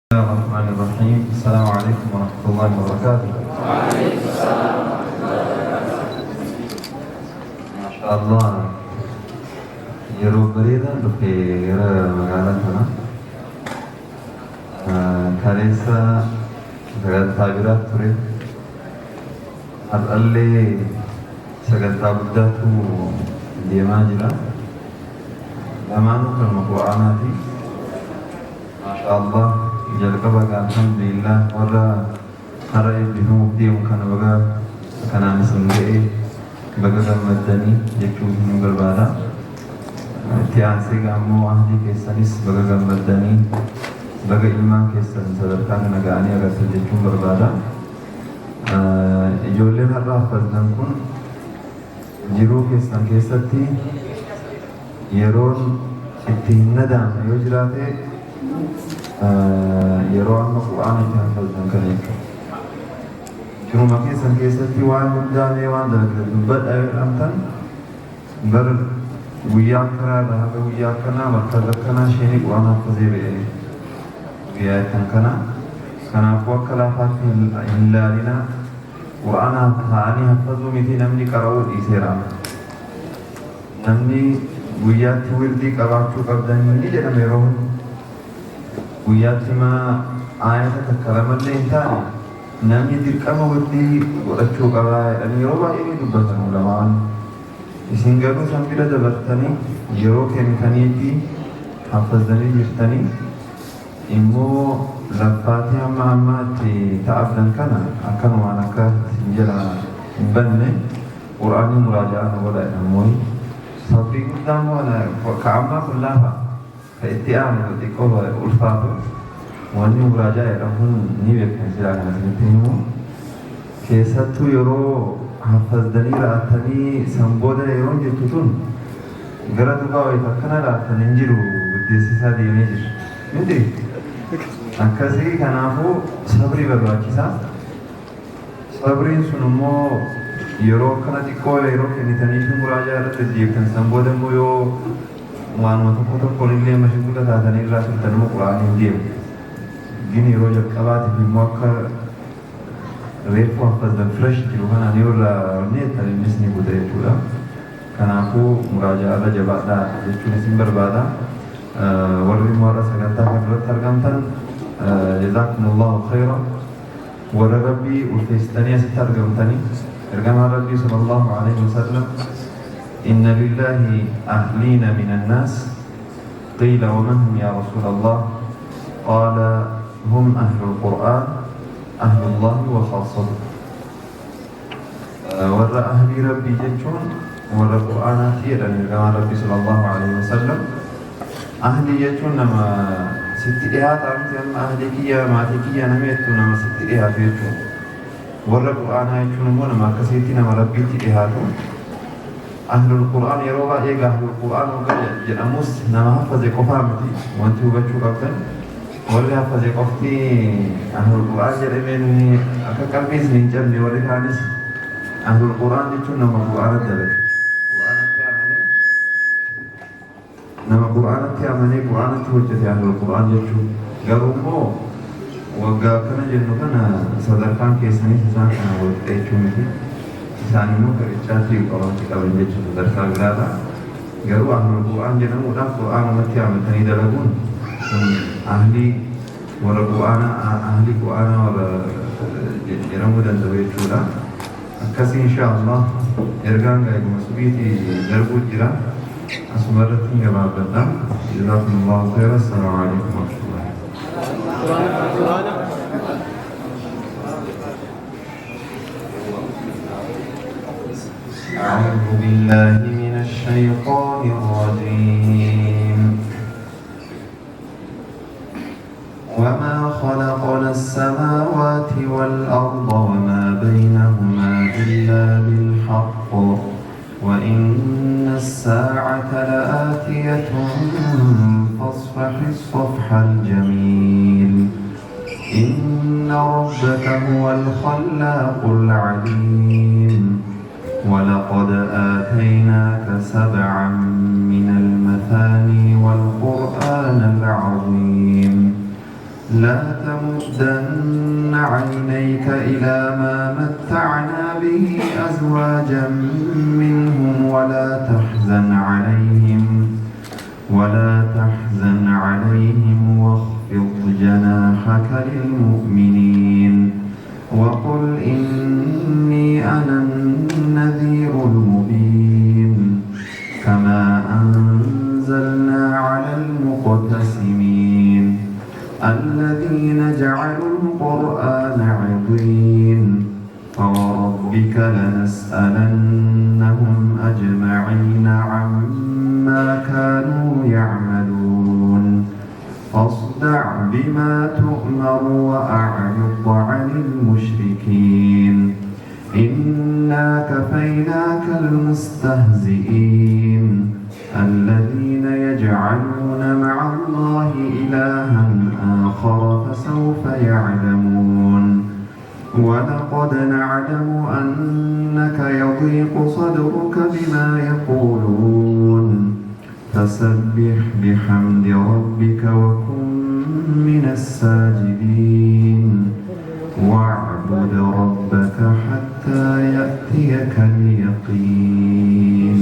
بسم الله الرحمن الرحيم. السلام عليكم ورحمة الله وبركاته. وعليكم السلام ورحمة الله وبركاته. ما شاء الله yeroo bareedaa dhufee gara magaalaa kana kaleessa sagantaa biraatti ture. Har'allee sagantaa guddaatu deemaa jira. Lamaanuu kanuma Qur'aanaati. ما شاء الله jalqaba alhamdulillah warra hara eebbifamuuf deemu kana baga kanaan isin ga'e baga gammaddanii jechuu nu barbaada. Itti aansee gaammoo ahdii keessanis baga gammaddanii baga ilmaan keessan sadarkaa kana ga'anii agartan jechuun barbaada. Ijoolleen har'a hafaznan kun jiruu keessan keessatti yeroon itti hin nadaamne yoo jiraate yeroo amma Qur'aana itti hafazan kana jechuudha. Jiruma keessan keessatti waan hundaanee waan dalagatan dubbadha jedhamtan bara guyyaa akkanaadha haga guyyaa akkanaa markaza akkanaa isheenii Qur'aana hafazee ba'e guyyaa jettan kana. Kanaafuu akka laafaatti hin ilaalinaa. Qur'aana ta'anii hafazuu miti namni qara'uu dhiiseera. Namni guyyaatti wirdii qabaachuu qabdanii ni jedhama yeroo guyyaatti ma ayata takka lamallee hin taane namni dirqama wirdii godhachuu qabaa jedhanii yeroo baay'ee ni dubbatan ulamaan. Isin garuu san bira dabartanii yeroo kennitaniitti hafazanii jirtanii immoo laffaatii amma itti ta'abdan kana akkanumaan akka isin jala hin banne Qur'aanii muraaja'aa nu godha jedhamoo sabbii guddaan moo ka ammaa kun laafa ka itti aanu xiqqoo ulfaatu wanni muraajaa jedhamuun ni beekamu silaa kana isinitti himu. Keessattuu yeroo hafazdanii ra'attanii san booda yeroo jettu tun gara dubbaa wayita akkana ra'attan hin jiru guddeessisaa deemee jira. Miti akkasii kanaafuu sabrii barbaachisaa. Sabriin sun immoo yeroo akkana xiqqoo yeroo kennitanii fi muraajaa irratti deebtan san booda immoo yoo waanuma tokkoon illee mashiguula taatanii irraa turtan immoo Qur'aanii hin deemu. Gini yeroo jalqabaatiif immoo akka reefuu hafazan fresh jiru kanaan yoo irraa neettan innis ni buta jechuudha. Kanaafuu muraajaa irra jabaadhaa jechuun isin barbaada. Warri immoo irra sagantaa kana irratti argamtan jazaakumullahu khayran. Warra Rabbii ulfeessitanii asitti argamtanii ergamaa Rabbii sallallahu alaihi wasallam إن لله أهلين من الناس قيل ومن هم يا رسول الله قال هم أهل القرآن أهل الله وخاصته. ورى أهل ربي جتون ورى القرآن أثيرا كما ربي صلى الله عليه وسلم أهل جتون نما ست إيهات عمتي أما أهلك يا ماتك يا نميت نما ست إيهات جتون ورى القرآن جتون نما كسيتي نما ربي إيهاتون. أهل القرآن يروى إيجا أهل القرآن جناموس نما حفظ قفامتي وانتو بچو قفتن ولا حفظ قفتي أهل القرآن جرميني أكا قلبيس ننجل ولا كانس أهل القرآن جتو نما قرآن دلك نما قرآن تيامني قرآن توجد أهل القرآن جتو قالوا وقا كان جنو كان صدركان كيساني سسان كان وقتيجو متي isaan immoo karichaatti qabaatti qaban jechuudha sadarkaa biraadha. Garuu ahlul Qur'aan jedhamuudhaaf Qur'aanumatti amananii dalaguun kun ahlii warra Qur'aanaa warra jedhamuu danda'u jechuudha. Akkasii inshaallah ergaan gaa'iguma subiitii darbuu jira. Asuma irratti hin gabaabbadha. Jazaakumullahu khayran. Assalaamu alaikum warahmatullahi. أعوذ بالله من الشيطان الرجيم. وما خلقنا السماوات والأرض وما بينهما إلا بالحق وإن الساعة لآتية فاصفح الصفح الجميل إن ربك هو الخلاق العليم ولقد آتيناك سبعا من المثاني والقرآن العظيم لا تمدن عينيك إلى ما متعنا به أزواجا منهم ولا تحزن عليهم واخفض جناحك للمؤمنين وقل إني أنا النذير المبين كما أنزلنا على المقتسمين الذين جعلوا القرآن عضين فوربك لنسألنهم أجمعين عما كانوا يعملون فاصدع بما تؤمر وأعرض عن المشركين إنا كفيناك المستهزئين الذين يجعلون مع الله إلها آخر فسوف يعلمون ولقد نعلم أنك يضيق صدرك بما يقولون فسبح بحمد ربك وكن من الساجدين واعبد ربك حتى يأتيك اليقين.